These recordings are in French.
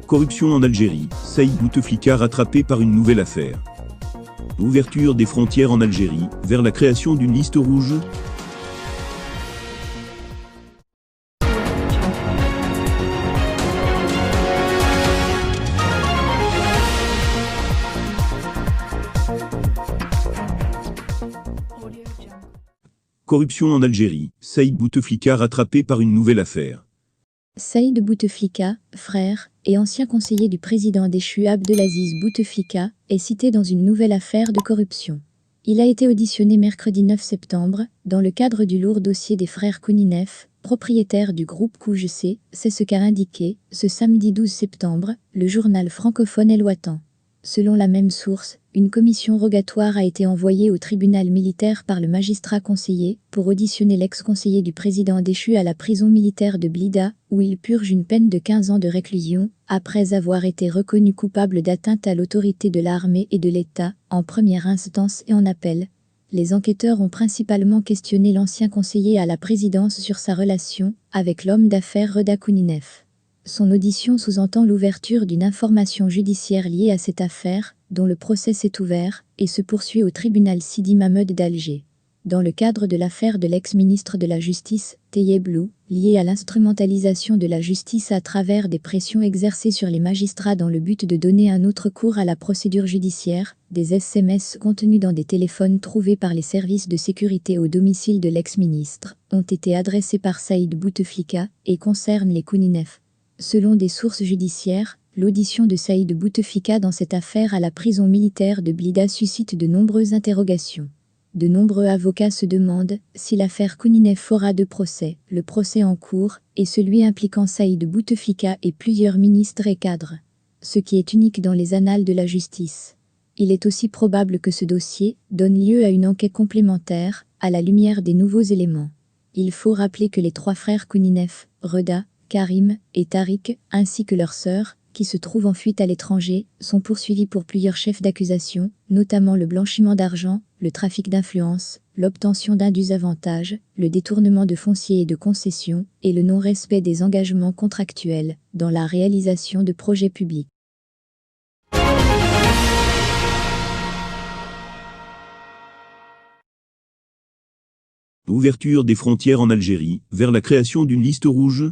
Corruption en Algérie, Saïd Bouteflika rattrapé par une nouvelle affaire. Ouverture des frontières en Algérie, vers la création d'une liste rouge. Corruption en Algérie, Saïd Bouteflika rattrapé par une nouvelle affaire. Saïd Bouteflika, frère et ancien conseiller du président déchu Abdelaziz Bouteflika, est cité dans une nouvelle affaire de corruption. Il a été auditionné mercredi 9 septembre, dans le cadre du lourd dossier des frères Kouninef, propriétaires du groupe QGC, c'est ce qu'a indiqué, ce samedi 12 septembre, le journal francophone El Watan. Selon la même source, une commission rogatoire a été envoyée au tribunal militaire par le magistrat conseiller pour auditionner l'ex-conseiller du président déchu à la prison militaire de Blida, où il purge une peine de 15 ans de réclusion, après avoir été reconnu coupable d'atteinte à l'autorité de l'armée et de l'État, en première instance et en appel. Les enquêteurs ont principalement questionné l'ancien conseiller à la présidence sur sa relation avec l'homme d'affaires Reda Kouninef. Son audition sous-entend l'ouverture d'une information judiciaire liée à cette affaire, dont le procès s'est ouvert et se poursuit au tribunal Sidi Mahmoud d'Alger. Dans le cadre de l'affaire de l'ex-ministre de la Justice, Tayeb Lou, liée à l'instrumentalisation de la justice à travers des pressions exercées sur les magistrats dans le but de donner un autre cours à la procédure judiciaire, des SMS contenus dans des téléphones trouvés par les services de sécurité au domicile de l'ex-ministre ont été adressés par Saïd Bouteflika et concernent les Kouninef. Selon des sources judiciaires, l'audition de Saïd Bouteflika dans cette affaire à la prison militaire de Blida suscite de nombreuses interrogations. De nombreux avocats se demandent si l'affaire Kouninef aura deux procès, le procès en cours et celui impliquant Saïd Bouteflika et plusieurs ministres et cadres. Ce qui est unique dans les annales de la justice. Il est aussi probable que ce dossier donne lieu à une enquête complémentaire, à la lumière des nouveaux éléments. Il faut rappeler que les trois frères Kouninef, Reda, Karim et Tariq, ainsi que leur sœur, qui se trouvent en fuite à l'étranger, sont poursuivis pour plusieurs chefs d'accusation, notamment le blanchiment d'argent, le trafic d'influence, l'obtention d'indus avantages, le détournement de fonciers et de concessions, et le non-respect des engagements contractuels dans la réalisation de projets publics. Ouverture des frontières en Algérie, vers la création d'une liste rouge.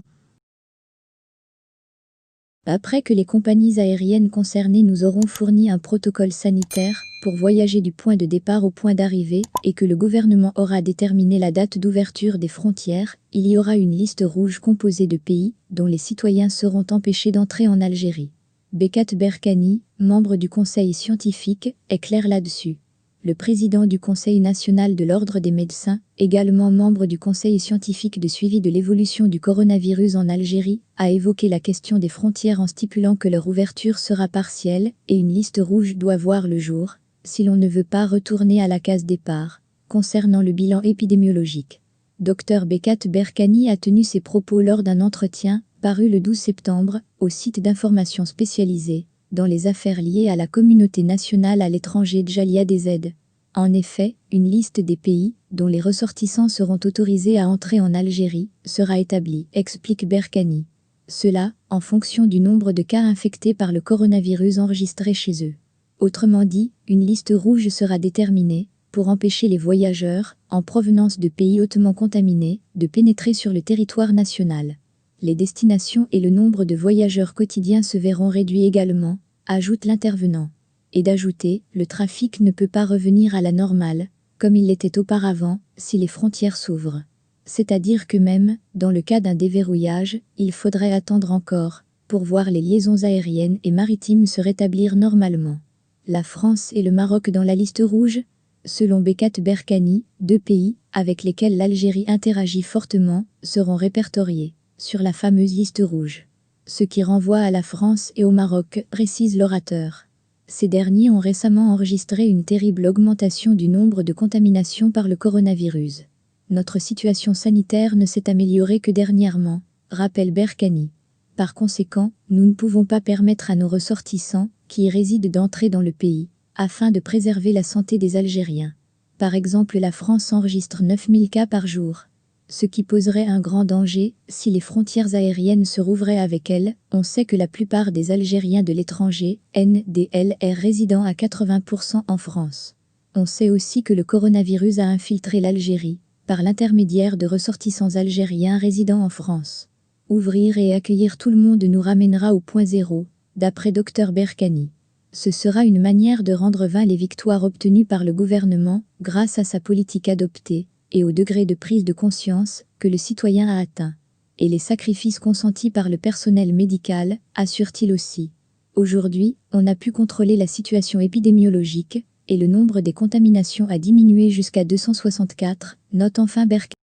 Après que les compagnies aériennes concernées nous auront fourni un protocole sanitaire pour voyager du point de départ au point d'arrivée et que le gouvernement aura déterminé la date d'ouverture des frontières, il y aura une liste rouge composée de pays dont les citoyens seront empêchés d'entrer en Algérie. Bekat Berkani, membre du conseil scientifique, est clair là-dessus. Le président du Conseil national de l'Ordre des médecins, également membre du Conseil scientifique de suivi de l'évolution du coronavirus en Algérie, a évoqué la question des frontières en stipulant que leur ouverture sera partielle et une liste rouge doit voir le jour, si l'on ne veut pas retourner à la case départ, concernant le bilan épidémiologique. Dr Bekat Berkani a tenu ses propos lors d'un entretien, paru le 12 septembre, au site d'information spécialisé dans les affaires liées à la communauté nationale à l'étranger Djalia DZ. En effet, une liste des pays dont les ressortissants seront autorisés à entrer en Algérie sera établie, explique Berkani. Cela, en fonction du nombre de cas infectés par le coronavirus enregistrés chez eux. Autrement dit, une liste rouge sera déterminée pour empêcher les voyageurs, en provenance de pays hautement contaminés, de pénétrer sur le territoire national. Les destinations et le nombre de voyageurs quotidiens se verront réduits également, ajoute l'intervenant. Et d'ajouter, le trafic ne peut pas revenir à la normale, comme il l'était auparavant, si les frontières s'ouvrent. C'est-à-dire que même, dans le cas d'un déverrouillage, il faudrait attendre encore, pour voir les liaisons aériennes et maritimes se rétablir normalement. La France et le Maroc dans la liste rouge? Selon Bekat Berkani, deux pays, avec lesquels l'Algérie interagit fortement, seront répertoriés sur la fameuse liste rouge. Ce qui renvoie à la France et au Maroc, précise l'orateur. Ces derniers ont récemment enregistré une terrible augmentation du nombre de contaminations par le coronavirus. Notre situation sanitaire ne s'est améliorée que dernièrement, rappelle Berkani. Par conséquent, nous ne pouvons pas permettre à nos ressortissants, qui y résident d'entrer dans le pays, afin de préserver la santé des Algériens. Par exemple, la France enregistre 9000 cas par jour. ce qui poserait un grand danger si les frontières aériennes se rouvraient avec elles. On sait que la plupart des Algériens de l'étranger, NDLR résidant à 80% en France. On sait aussi que le coronavirus a infiltré l'Algérie, par l'intermédiaire de ressortissants algériens résidant en France. Ouvrir et accueillir tout le monde nous ramènera au point zéro, d'après Dr Berkani. Ce sera une manière de rendre vain les victoires obtenues par le gouvernement, grâce à sa politique adoptée, et au degré de prise de conscience que le citoyen a atteint. Et les sacrifices consentis par le personnel médical, assure-t-il aussi. Aujourd'hui, on a pu contrôler la situation épidémiologique, et le nombre des contaminations a diminué jusqu'à 264, note enfin Berkani.